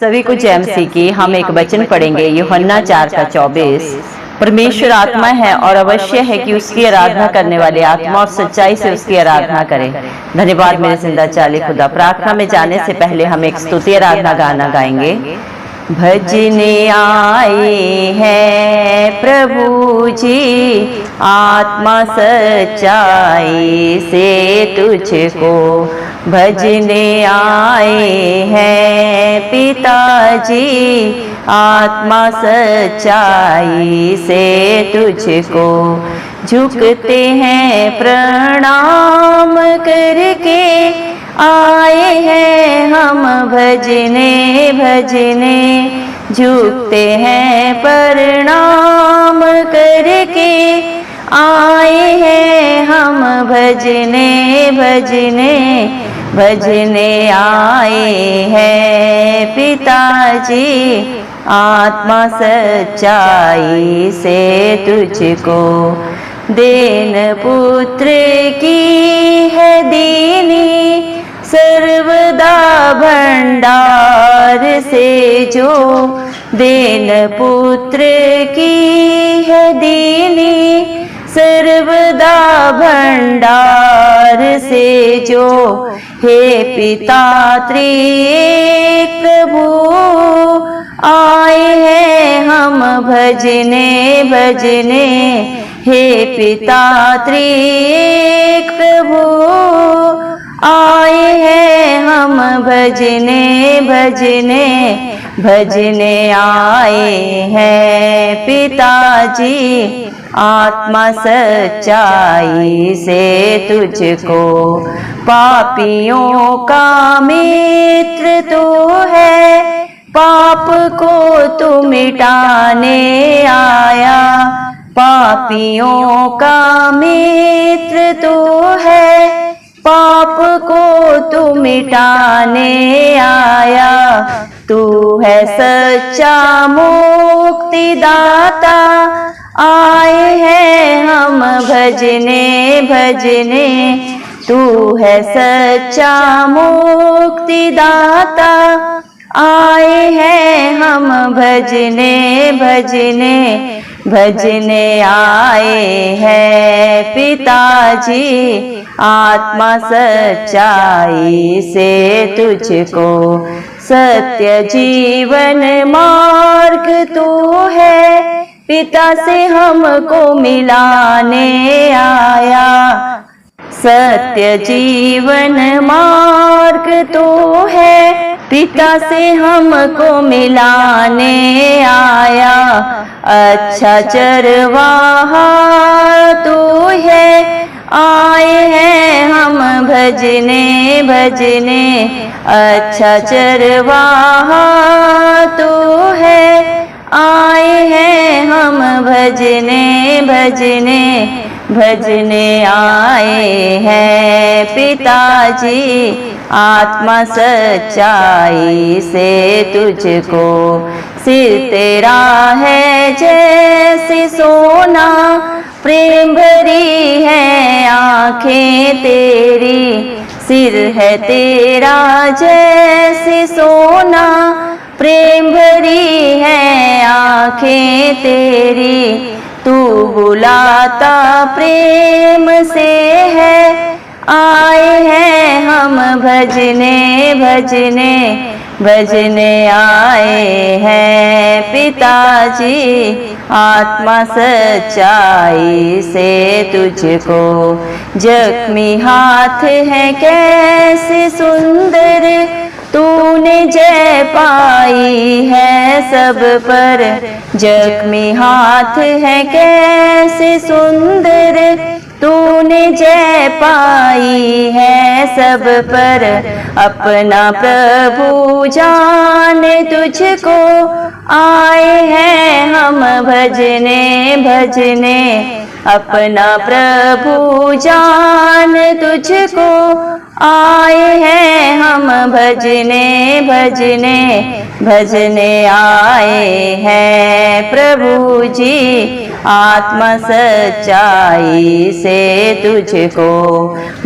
सभी को जय मसीह की। हम एक वचन पढ़ेंगे यूहन्ना 4:24। परमेश्वर आत्मा है और अवश्य है कि उसकी आराधना करने वाले आत्मा और सच्चाई से उसकी आराधना करें। धन्यवाद मेरे जिंदा चाली खुदा। प्रार्थना में जाने से पहले हम एक स्तुति आराधना गाना गाएंगे। भजने आए हैं प्रभु जी, आत्मा सच्चाई से तुझको भजने आए हैं पिताजी, आत्मा सच्चाई से तुझको झुकते हैं प्रणाम करके आए हैं हम भजने भजने, झुकते हैं प्रणाम करके आए हैं हम भजने भजने, भजने आए हैं पिताजी, आत्मा सच्चाई से तुझको। देन पुत्र की है दीनी सर्वदा भंडार से जो, देन पुत्र की है दीनी सर्वदा भंडार से जो। हे पिता त्रिएक प्रभु, आए हैं हम भजने भजने, हे पिता त्रिएक प्रभु, आए हैं हम भजने भजने, भजने आए हैं पिताजी, आत्मा सच्चाई से तुझको। पापियों का मित्र तू है, पाप को तू मिटाने आया। पापियों का मित्र तू है, पाप को तू मिटाने आया। तू है सच्चा मुक्तिदाता, आए हैं हम भजने भजने। तू है सच्चा मुक्तिदाता, आए हैं हम भजने भजने, भजने आए हैं पिताजी, आत्मा सच्चाई से तुझको। सत्य जीवन मार्ग तू है, पिता से हमको मिलाने आया। सत्य जीवन मार्ग तू है, पिता से हमको मिलाने आया। अच्छा चरवाहा तू है, आए हैं हम भजने भजने। अच्छा चरवाहा तू है, आए हैं हम भजने भजने, भजने आए हैं पिताजी, आत्मा सच्चाई से तुझको। सिर तेरा है जैसे सोना, प्रेम भरी है आंखें तेरी। सिर है तेरा जैसे सोना, प्रेम भरी है आंखें तेरी। तू बुलाता प्रेम से है, आए हैं हम भजने भजने, भजने आए हैं पिताजी, आत्मा सच्चाई से तुझको। जख्मी हाथ है कैसे सुंदर, तूने जय पाई है सब पर। जख्मी हाथ है कैसे सुंदर, तूने जय पाई है सब पर। अपना प्रभु जान तुझको, आए हैं हम भजने भजने। अपना प्रभु जान तुझको, आए हैं हम भजने भजने, भजने आए हैं प्रभु जी, आत्मा सच्चाई से तुझको।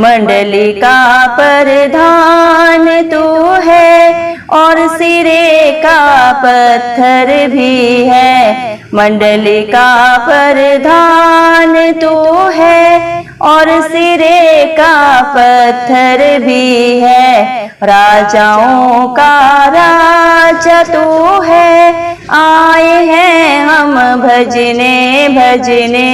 मंडली का प्रधान तू है और सिरे का पत्थर भी है। मंडली का प्रधान तू है और सिरे का पत्थर भी है। राजाओं का राजा तू है, आए हैं हम भजने भजने।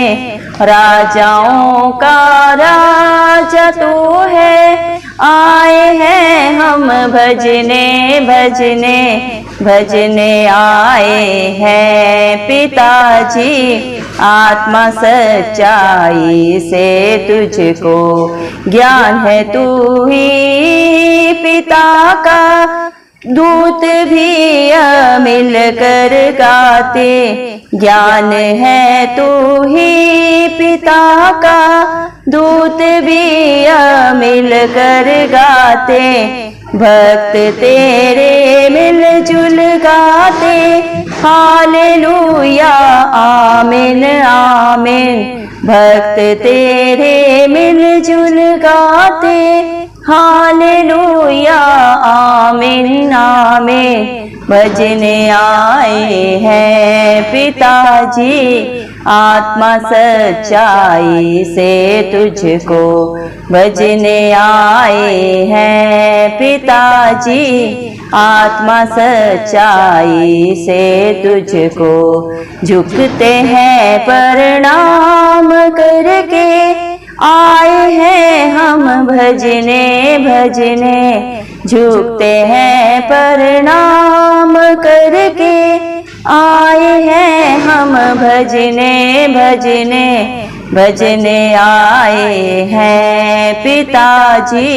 राजाओं का राजा तू है, आए हैं हम भजने भजने। भजने आए हैं पिताजी, आत्मा सच्चाई से तुझको। ज्ञान है तू ही पिता का, दूत भी मिल कर गाते। ज्ञान है तू ही पिता का, दूत भी मिल कर गाते। भक्त तेरे मिलजुल गाते, हालेलुया आमीन आमीन। भक्त तेरे मिलजुल गाते, हालेलुया आमीन आमीन। भजने आए हैं पिताजी, आत्मा सच्चाई से तुझको। भजने आए हैं पिताजी, आत्मा सच्चाई से तुझको। झुकते हैं प्रणाम करके, आए हैं हम भजने भजने। झुकते हैं प्रणाम करके, आए हैं हम भजने भजने। भजने आए हैं पिताजी,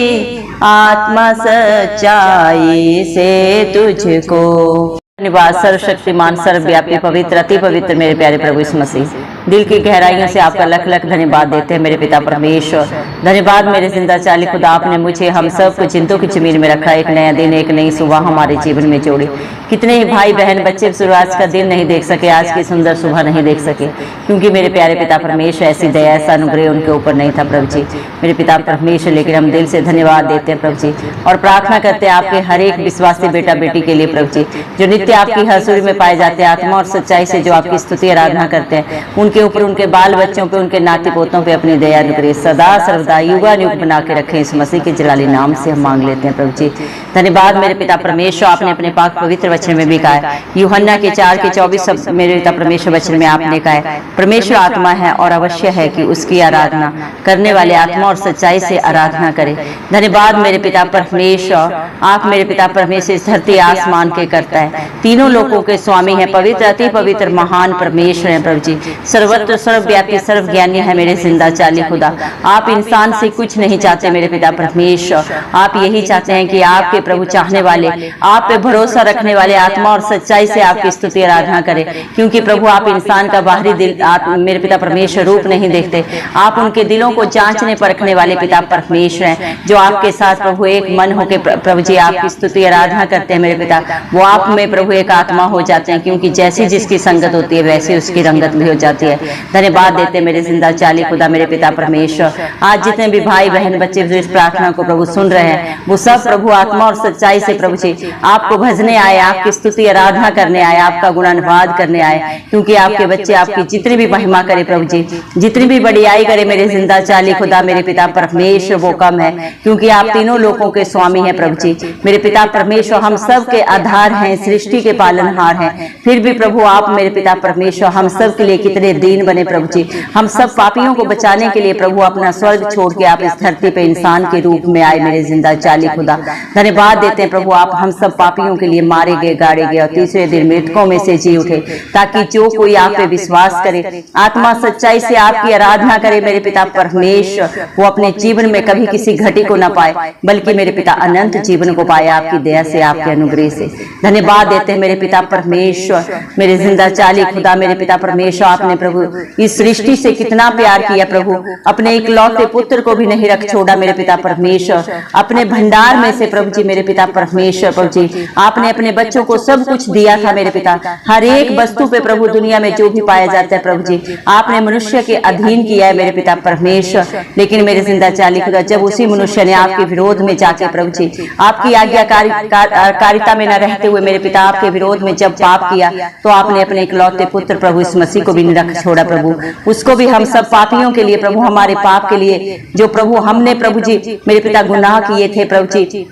आत्मा सच्चाई से तुझको। धन्यवाद सर्वशक्तिमान सर्वव्यापी पवित्र अति पवित्र मेरे प्यारे प्रभु यीशु मसीह, दिल की गहराइयों से आपका लख लख धन्यवाद देते हैं मेरे पिता परमेश्वर। धन्यवाद मेरे जिंदा चाली खुदा, आपने मुझे हम सब को जिंदों की जमीन में रखा। एक नया दिन एक नई सुबह हमारे जीवन में जोड़ी। कितने ही भाई बहन बच्चे शुरुआत का दिन नहीं देख सके, आज की सुंदर सुबह नहीं देख सके, क्योंकि मेरे प्यारे पिता परमेश्वर ऐसी दया ऐसा अनुग्रह उनके ऊपर नहीं था प्रभु जी मेरे पिता परमेश्वर। लेकिन हम दिल से धन्यवाद देते हैं प्रभु जी, और प्रार्थना करते हैं आपके हर एक विश्वासी बेटा बेटी के लिए प्रभु जी, जो नित्य आपकी हजूरी में पाए जाते हैं। आत्मा और सच्चाई से जो आपकी स्तुति आराधना करते हैं, उनके ऊपर, उनके बाल बच्चों पे, उनके नाती पोतों पे अपनी दया अनुग्रह सदा सर्वदा युगानुग बना के रखें। इस मसीह के जलाली नाम से हम मांग लेते हैं प्रभु जी। धन्यवाद मेरे पिता परमेश्वर, आपने अपने पाक पवित्र वचन में भी कहा है, यूहन्ना के 4:24 मेरे पिता परमेश्वर वचन में आपने कहा है, परमेश्वर आत्मा है और अवश्य है कि उसकी आराधना करने वाले आत्मा और सच्चाई से आराधना करें। धन्यवाद मेरे पिता परमेश्वर, आप मेरे पिता परमेश्वर इस धरती आसमान के करता है, तीनों लोगों के स्वामी है, पवित्र अति पवित्र महान परमेश्वर है प्रभु जी, सर्वत्र सर्वव्यापी सर्वज्ञानी है मेरे जिंदा चाली खुदा। आप इंसान से कुछ नहीं चाहते मेरे पिता परमेश्वर, आप यही चाहते हैं कि आपके प्रभु चाहने वाले, आप पे भरोसा रखने वाले आत्मा और सच्चाई से आपकी स्तुति आराधना करें। क्योंकि प्रभु आप इंसान का बाहरी दिल मेरे पिता परमेश्वर रूप नहीं देखते, आप उनके दिलों को जांचने परखने वाले पिता परमेश्वर हैं, जो आपके साथ प्रभु एक मन होकर प्रभु जी आपकी स्तुति आराधना करते हैं मेरे पिता, वो आप में प्रभु एक आत्मा हो जाते हैं। क्योंकि जैसी जिसकी संगत होती है वैसी उसकी रंगत भी हो जाती है। धन्यवाद देते हैं मेरे जिंदा चाली खुदा मेरे पिता परमेश्वर। आज जितने भी भाई बहन बच्चे इस प्रार्थना को प्रभु सुन रहे हैं, वो सब प्रभु आत्मा और सच्चाई से प्रभु जी आपको भजने आए, आपकी स्तुति आराधना करने आए, आपका गुणानुवाद करने आए। क्योंकि आपके बच्चे आपकी जितनी भी महिमा करे प्रभु जी, जितनी भी बड़ाई करे मेरे जिंदा चाली खुदा मेरे पिता परमेश्वर, वो कम है। क्योंकि आप तीनों लोगों के स्वामी हैं प्रभु जी मेरे पिता परमेश्वर, हम सब के आधार हैं, सृष्टि के पालनहार हैं। फिर भी प्रभु आप मेरे पिता परमेश्वर हम सब के लिए कितने दीन बने प्रभु जी। हम सब पापियों को बचाने के लिए प्रभु अपना स्वर्ग छोड़ के आप इस धरती पे इंसान के रूप में आए मेरे जिंदा चाली खुदा। धन्यवाद देते हैं प्रभु, आप हम सब पापियों के लिए मारे गए, गाड़े गए और तीसरे दिन मृतकों में से जी उठे, ताकि जो कोई आप पे विश्वास करे, आत्मा सच्चाई से आपकी आराधना करे मेरे पिता परमेश्वर, वो अपने जीवन में कभी किसी घटी को न पाए, बल्कि मेरे पिता अनंत जीवन को पाए आपकी दया से, आपके अनुग्रह से। धन्यवाद देते हैं मेरे पिता परमेश्वर, मेरे जिंदा चाली खुदा मेरे पिता परमेश्वर, आपने प्रभु प्रभु, इस सृष्टि से कितना प्यार किया प्रभु, अपने इकलौते पुत्र को भी नहीं रख छोड़ा मेरे पिता परमेश्वर। अपने भंडार में से प्रभु जी मेरे पिता परमेश्वर, प्रभु जी आपने अपने बच्चों को सब कुछ दिया था मेरे पिता। हर एक वस्तु पे प्रभु दुनिया में जो भी पाया जाता है प्रभु जी आपने मनुष्य के अधीन किया है मेरे पिता परमेश्वर। लेकिन मेरे जिंदा चाली खुदा, जब उसी मनुष्य ने आपके विरोध में जाके प्रभु जी आपकी आज्ञाकारिता में न रहते हुए मेरे पिता आपके विरोध में जब पाप किया, तो आपने अपने इकलौते पुत्र प्रभु इस मसीह को भी नहीं रख छोड़ा प्रभु। उसको भी हम सब पापियों के लिए प्रभु, हमारे पाप के लिए जो प्रभु हमने प्रभु जी मेरे पिता गुनाह किए थे प्रभु जी,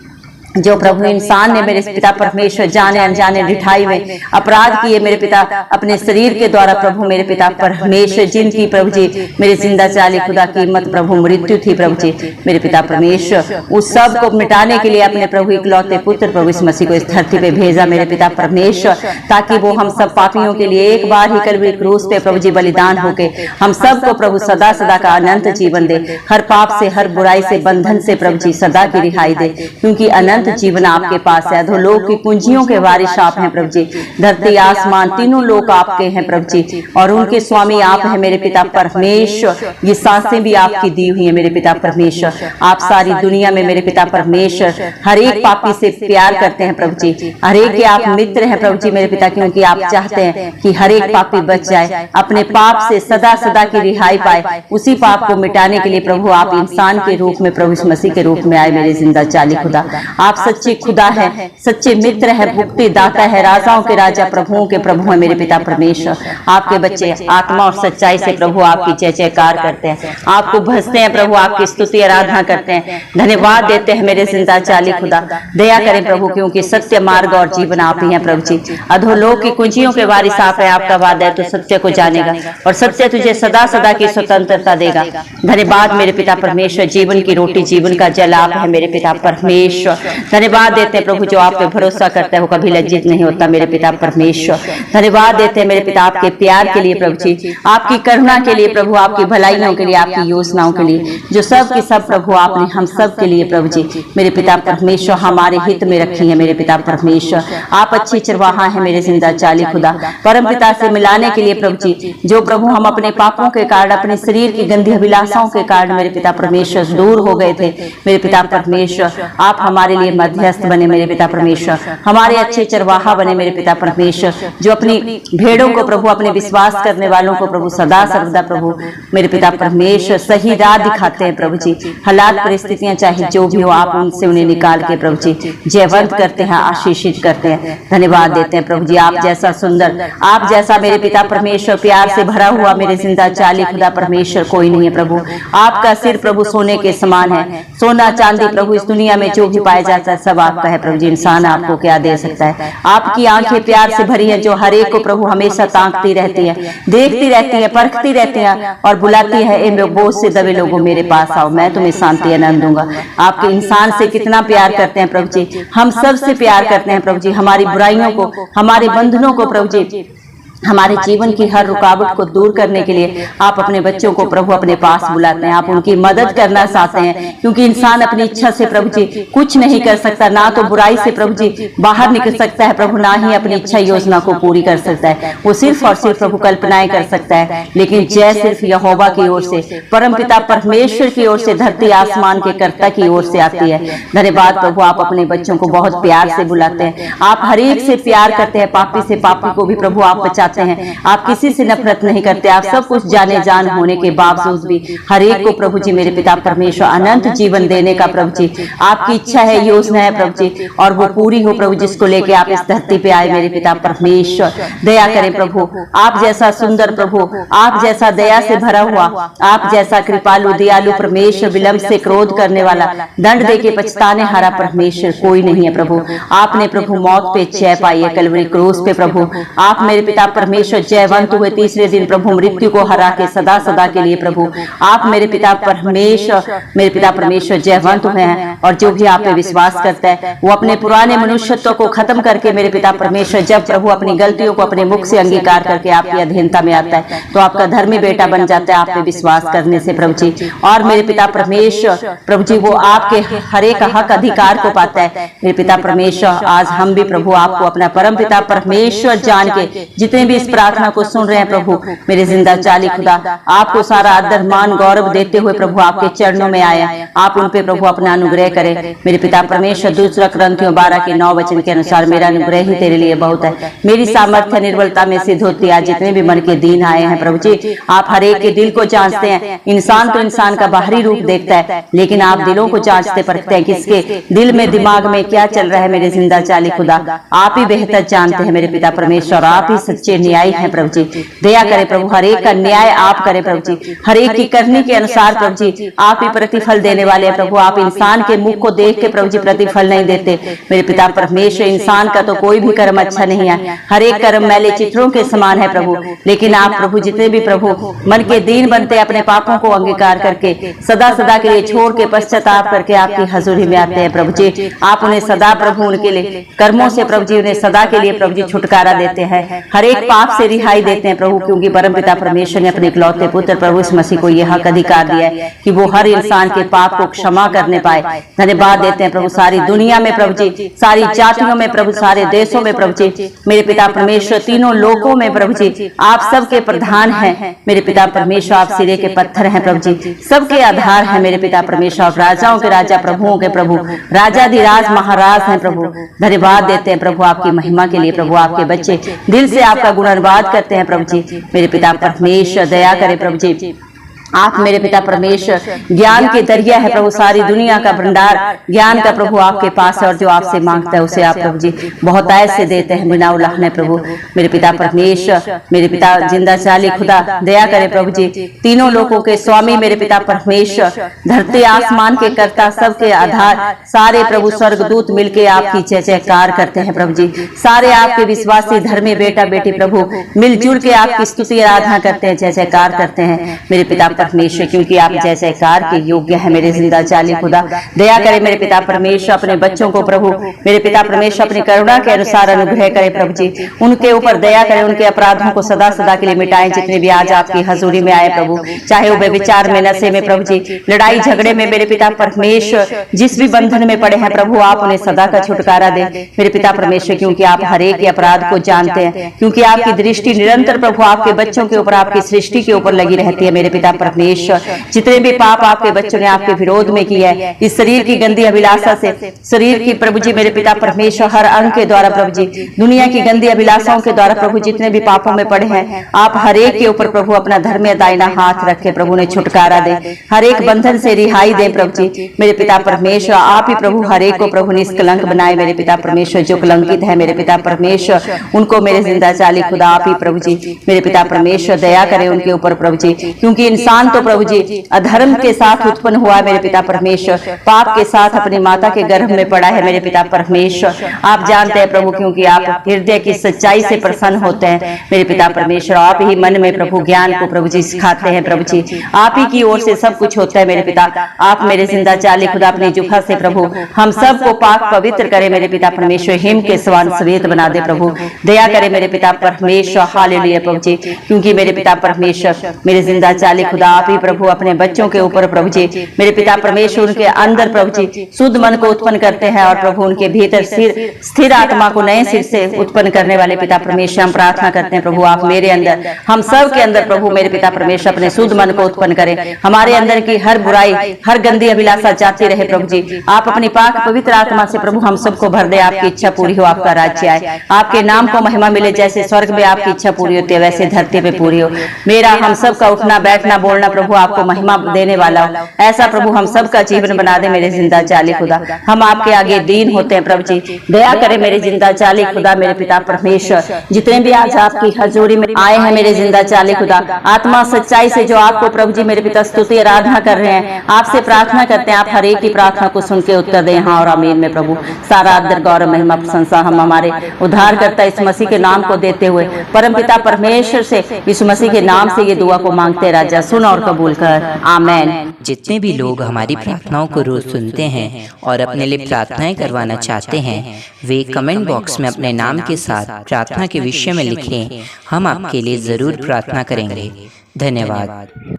जो प्रभु इंसान ने मेरे पिता परमेश्वर जाने अनजाने ढिठाई में अपराध किए मेरे पिता अपने शरीर के द्वारा प्रभु मेरे पिता परमेश्वर, जिनकी प्रभु जी मेरे जिंदा चाली खुदा कीमत प्रभु मृत्यु थी प्रभु जी मेरे पिता परमेश्वर, उस सब को मिटाने के लिए अपने प्रभु इकलौते पुत्र प्रभु इस मसीह को इस धरती पे भेजा मेरे पिता परमेश्वर, ताकि वो हम सब पापियों के लिए एक बार ही कलवरी क्रूस पे प्रभु जी बलिदान होके हम सबको प्रभु सदा सदा का अनंत जीवन दे, हर पाप से हर बुराई से बंधन से प्रभु जी सदा की रिहाई दे, क्योंकि अनंत जीवन आपके पास है। अधोलोक की कुंजियों के वारिस आप हैं प्रभु जी, धरती आसमान तीनों लोक आपके हैं प्रभु जी, और उनके स्वामी आप हैं मेरे पिता परमेश्वर। ये सांसें भी आपकी दी हुई है मेरे पिता परमेश्वर। आप सारी दुनिया में मेरे पिता परमेश्वर हर एक पापी से प्यार करते हैं प्रभु जी, हर एक के आप मित्र हैं प्रभु जी मेरे पिता, क्योंकि आप चाहते हैं कि हर एक पापी बच जाए, अपने पाप से सदा सदा की रिहाई पाए। उसी पाप को मिटाने के लिए प्रभु आप इंसान के रूप में प्रभु मसीह के रूप में आए मेरे जिंदा चाली खुदा। आप सच्चे खुदा है, सच्चे मित्र है, मुक्ति दाता है, राजाओं के राजा प्रभुओं के प्रभु है मेरे पिता परमेश्वर। आपके बच्चे आत्मा और सच्चाई से प्रभु आपकी जय जयकार करते हैं, आपको भजते हैं प्रभु, आपकी स्तुति आराधना करते हैं, धन्यवाद देते हैं मेरे जिंदा चाली खुदा। दया करें प्रभु, क्योंकि सत्य मार्ग और जीवन आप ही हैं प्रभु जी। अधोलोक की कुंजियों के वारिस आप है, आपका वादा है तो सत्य को जानेगा और सत्य तुझे सदा सदा की स्वतंत्रता देगा। धन्यवाद मेरे पिता परमेश्वर, जीवन की रोटी जीवन का जल आप है मेरे पिता परमेश्वर। धन्यवाद देते हैं प्रभु, जो आप पे भरोसा करता है वो कभी लज्जित नहीं होता मेरे पिता परमेश्वर। धन्यवाद देते हैं मेरे पिता आपके प्यार के लिए प्रभु जी, आपकी करुणा के लिए प्रभु, आपकी भलाइयों के लिए, आपकी योजनाओं के लिए, जो सब की सब प्रभु आपने हम सब के लिए प्रभु जी मेरे पिता परमेश्वर हमारे हित में रखी है मेरे पिता परमेश्वर। आप अच्छी चरवाहा है मेरे जिंदा चाली खुदा, परम पिता से मिलाने के लिए प्रभु जी, जो प्रभु हम अपने पापों के कारण, अपने शरीर की गंदी अभिलाषाओं के कारण मेरे पिता परमेश्वर दूर हो गए थे मेरे पिता परमेश्वर। आप हमारे लिए मध्यस्थ बने मेरे पिता परमेश्वर, हमारे अच्छे चरवाहा बने मेरे पिता परमेश्वर, जो अपनी भेड़ों को प्रभु, अपने विश्वास करने वालों को प्रभु सदा सर्वदा प्रभु मेरे पिता परमेश्वर सही राह दिखाते हैं प्रभु जी। हालात परिस्थितियां चाहे जो भी हो, आप उनसे उन्हें निकाल के प्रभु जी जयवंत करते हैं, आशीषित करते हैं। धन्यवाद देते हैं प्रभु जी, आप जैसा सुंदर, आप जैसा मेरे पिता परमेश्वर प्यार से भरा हुआ मेरे जिंदा चाली खुदा परमेश्वर कोई नहीं है प्रभु। आपका सिर प्रभु सोने के समान है, सोना चांदी प्रभु इस दुनिया में जो भी पाया जाता है सब आपका है प्रभु जी। इंसान आपको क्या दे सकता है? आपकी आंखें प्यार से भरी हैं, जो हर एक को प्रभु हमेशा ताकती रहती है, देखती रहती है, परखती रहती है और बुलाती है, ए बोझ से दबे लोगों मेरे पास आओ, मैं तुम्हें शांति आनंद दूंगा। आपके इंसान से कितना प्यार करते हैं प्रभु जी, हम सब से प्यार करते हैं प्रभु जी। हमारी बुराइयों को, हमारे बंधनों को प्रभु जी, हमारे जीवन की हर रुकावट को दूर करने के लिए आप अपने बच्चों को प्रभु अपने पास बुलाते हैं, आप उनकी मदद करना चाहते हैं, क्योंकि इंसान अपनी इच्छा से प्रभु जी कुछ नहीं कर सकता, ना तो बुराई से प्रभु जी बाहर निकल सकता है प्रभु, ना ही अपनी इच्छा योजना को पूरी कर सकता है। वो सिर्फ और सिर्फ प्रभु कल्पनाएं कर सकता है, लेकिन जय सिर्फ यहोवा की ओर से, परम पिता परमेश्वर की ओर से, धरती आसमान के कर्ता की ओर से आती है। धन्यवाद प्रभु, आप अपने बच्चों को बहुत प्यार से बुलाते हैं, आप हर एक से प्यार करते हैं, पापी से पापी को भी प्रभु आप बचाते हैं, आप किसी से नफरत नहीं करते। आप सब कुछ जाने जान होने के बावजूद भी हर एक को प्रभु जी मेरे पिता परमेश्वर अनंत जीवन देने का प्रभु जी आपकी इच्छा है, योजना है प्रभु जी, और वो पूरी हो प्रभु, जिसको लेके आप इस धरती पे आए मेरे पिता परमेश्वर। दया करें प्रभु, आप जैसा सुंदर प्रभु, आप जैसा दया से भरा हुआ, आप जैसा कृपालु दयालु परमेश्वर, विलंब से क्रोध करने वाला, दंड दे के पछताने हारा परमेश्वर कोई नहीं है प्रभु। आपने प्रभु मौत पे जय पाई है कलवरी क्रूस पे प्रभु, आप मेरे पिता परमेश्वर जयवंत हुए तीसरे दिन प्रभु, मृत्यु को हरा के सदा सदा के लिए प्रभु आप मेरे पिता परमेश्वर, मेरे पिता परमेश्वर जयवंत हुए हैं। और जो भी आप पे विश्वास करता है वो अपने पुराने मनुष्यत्व को खत्म करके मेरे पिता परमेश्वर जब प्रभु अपनी गलतियों को अपने मुख से अंगीकार करके आपकी अधीनता में आता है, तो आपका धर्मी बेटा बन जाता है आप पे विश्वास करने से प्रभु जी। और मेरे पिता परमेश्वर प्रभु जी वो आपके हर एक हक अधिकार को पाता है मेरे पिता परमेश्वर। आज हम भी प्रभु आपको अपना परम पिता परमेश्वर जान के, जितने भी इस प्रार्थना को सुन रहे हैं प्रभु मेरे जिंदा जाली खुदा, आपको सारा आदर मान गौरव देते हुए प्रभु आपके चरणों में आए, आप उन पे प्रभु अपना अनुग्रह करें मेरे पिता परमेश्वर। दूसरा ग्रंथियों 12:9 के अनुसार मेरा अनुग्रह ही तेरे लिए बहुत है, मेरी सामर्थ्य निर्बलता में सिद्ध होती है। जितने भी मन के दीन आए हैं प्रभु जी, आप हर एक के दिल को जांचते हैं। इंसान तो इंसान का बाहरी रूप देखता है, लेकिन आप दिलों को जांचते परखते हैं, किसके दिल में दिमाग में क्या चल रहा है मेरे जिंदा जाली खुदा, आप ही बेहतर जानते हैं मेरे पिता परमेश्वर। आप ही सच्चे न्यायी हैं प्रभु जी, दया करें प्रभु, हर एक का न्याय आप करें प्रभु जी, हर एक की करने के अनुसार प्रभु जी आप ही प्रतिफल देने वाले हैं प्रभु। आप इंसान के मुख को देख के प्रभु जी प्रतिफल नहीं देते मेरे पिता परमेश्वर। इंसान का तो कोई भी कर्म अच्छा नहीं है, हर एक कर्म मैले चित्रों के समान है प्रभु, लेकिन आप प्रभु जितने भी प्रभु मन के दीन बनते अपने पापों को अंगीकार करके सदा सदा के लिए छोड़ के पश्चाताप करके आपकी हजूरी में आते हैं प्रभु जी, आप उन्हें सदा प्रभु उनके लिए कर्मों से प्रभु जी उन्हें सदा के लिए प्रभु जी छुटकारा देते हैं, हर एक पाप से रिहाई देते हैं प्रभु, क्योंकि परम पिता परमेश्वर ने अपने इकलौते पुत्र प्रभु इस मसीह को यह हक अधिकार दिया है कि वो हर इंसान के पाप को क्षमा करने पाए। धन्यवाद देते हैं प्रभु सारी दुनिया में प्रभु जी, सारी जातियों में प्रभु, सारे देशों में प्रभु जी मेरे पिता परमेश्वर, तीनों लोकों में प्रभु जी आप सबके प्रधान हैं मेरे पिता परमेश्वर। आप सिरे के पत्थर हैं प्रभु जी, सबके आधार है मेरे पिता परमेश्वर। राजाओं के राजा, प्रभुओं के प्रभु, राजाधिराज महाराज हैं प्रभु। धन्यवाद देते हैं प्रभु आपकी महिमा के लिए प्रभु। आपके बच्चे दिल से आपका गुणगान करते हैं प्रभु जी मेरे पिता परमेश्वर। दया करे प्रभु जी, आप मेरे पिता परमेश्वर ज्ञान के दरिया है प्रभु, सारी दुनिया का भंडार ज्ञान का प्रभु आपके पास है, और जो आपसे मांगता है उसे आप प्रभु जी बहुत ऐसे देते हैं बिना उलाहने प्रभु मेरे पिता परमेश्वर। मेरे पिता जिंदा चाली खुदा, दया करे प्रभु जी, तीनों लोगों के स्वामी मेरे पिता परमेश्वर, धरती आसमान के कर्ता, सबके आधार, सारे प्रभु स्वर्गदूत मिलके आपकी जय जयकार करते हैं प्रभु जी। सारे आपके विश्वासी धर्मी बेटा बेटी प्रभु मिलजुल के आपकी स्तुति आराधना करते हैं, जय जयकार करते हैं मेरे पिता परमेश्वर, क्योंकि आप जय जयकार के योग्य है मेरे जिंदा जाली खुदा। दया करे मेरे पिता परमेश्वर, अपने बच्चों को प्रभु मेरे पिता परमेश्वर अपनी करुणा के अनुसार अनुग्रह करे प्रभु जी, उनके ऊपर दया करे, उनके अपराधों को सदा सदा के लिए मिटाएं। जितने भी आज आपकी हजूरी में आए प्रभु, चाहे वो व्यभिचार में, नशे में प्रभु जी, लड़ाई झगड़े में मेरे पिता परमेश्वर, जिस भी बंधन में पड़े हैं प्रभु, आप उन्हें सदा का छुटकारा दे मेरे पिता परमेश्वर, क्योंकि आप हर एक के अपराध को जानते हैं, क्योंकि आपकी दृष्टि निरंतर प्रभु आपके बच्चों के ऊपर, आपकी सृष्टि के ऊपर लगी रहती है मेरे पिता परमेश्वर। जितने भी पाप आपके बच्चों ने आपके विरोध में किया है, इस शरीर की गंदी अभिलाषा से, शरीर की प्रभु जी मेरे पिता परमेश्वर हर अंग के द्वारा प्रभु जी, दुनिया की गंदी अभिलाषाओं के द्वारा प्रभु जितने भी पापों में पड़े हैं, आप हर एक के ऊपर प्रभु अपना धर्म दाहिना हाथ रखे प्रभु ने छुटकारा दे, हर एक बंधन से रिहाई दे प्रभु जी मेरे पिता परमेश्वर। आप ही प्रभु हर एक को प्रभु निष्कलंक बनाए मेरे पिता परमेश्वर। जो कलंकित है मेरे पिता परमेश्वर, उनको मेरे जिंदा चाली खुदा आप ही प्रभु जी मेरे पिता परमेश्वर दया करे उनके ऊपर प्रभु जी, क्योंकि इंसान तो प्रभु जी अधर्म के साथ उत्पन्न हुआ है मेरे पिता परमेश्वर, पाप के साथ अपनी माता के गर्भ में पड़ा है मेरे पिता परमेश्वर। आप जानते हैं प्रभु, क्योंकि आप हृदय की सच्चाई से प्रसन्न होते हैं मेरे पिता परमेश्वर। आप ही मन में प्रभु ज्ञान को प्रभु जी सिखाते हैं प्रभु जी, आप ही की ओर से सब कुछ होता है मेरे पिता। आप मेरे जिंदा चाली खुदा अपनी जुफा से प्रभु हम सबको पाक पवित्र करे मेरे पिता परमेश्वर, हिम के समान श्वेत बना दे प्रभु। दया करे मेरे पिता परमेश्वर, हालेलुया प्रभु जी, क्योंकि मेरे पिता परमेश्वर मेरे जिंदा चाली खुदा आप ही प्रभु अपने बच्चों के ऊपर प्रभु जी मेरे पिता परमेश्वर उनके अंदर प्रभु जी शुद्ध मन को उत्पन्न करते हैं, और प्रभु उनके भीतर स्थिर आत्मा को नए सिर से उत्पन्न करने वाले पिता परमेश्वर हम प्रार्थना करते हैं प्रभु आप मेरे अंदर, हम सब के अंदर प्रभु मेरे पिता परमेश्वर अपने शुद्ध मन को उत्पन्न करें, हमारे अंदर की हर बुराई हर गंदी अभिलाषा जाती रहे प्रभु जी। आप अपनी पाक पवित्र आत्मा से प्रभु हम सबको भर दे, आपकी इच्छा पूरी हो, आपका राज्य आए, आपके नाम को महिमा मिले, जैसे स्वर्ग में आपकी इच्छा पूरी होती है वैसे धरती पे पूरी हो। मेरा हम सब का उठना बैठना बोलना प्रभु आपको महिमा देने वाला हो, ऐसा प्रभु हम सब का जीवन बना दे मेरे जिंदा जाली खुदा। हम आपके आगे दीन होते हैं प्रभु जी, दया करे मेरे जिंदा जाली खुदा मेरे पिता परमेश्वर। जितने भी आज आपकी हजूरी में आए हैं मेरे जिंदा जाली खुदा, आत्मा सच्चाई से जो आपको प्रभु जी मेरे पिता स्तुति आराधना कर रहे हैं, आपसे प्रार्थना करते हैं आप हर एक की प्रार्थना को सुन के उत्तर दें हाँ और आमीन में प्रभु। सारा आदर गौरव महिमा प्रशंसा हम हमारे उद्धार करता इस मसीह के नाम को देते हुए परम पिता परमेश्वर से इस मसीह के नाम से ये दुआ को मांगते राजा, सुन और कबूल कर, आमीन। जितने भी लोग हमारी प्रार्थनाओं को रोज सुनते हैं और अपने लिए प्रार्थनाएं करवाना चाहते हैं, वे कमेंट बॉक्स में अपने नाम के साथ प्रार्थना के विषय में लिखें, हम आपके लिए जरूर प्रार्थना करेंगे। धन्यवाद।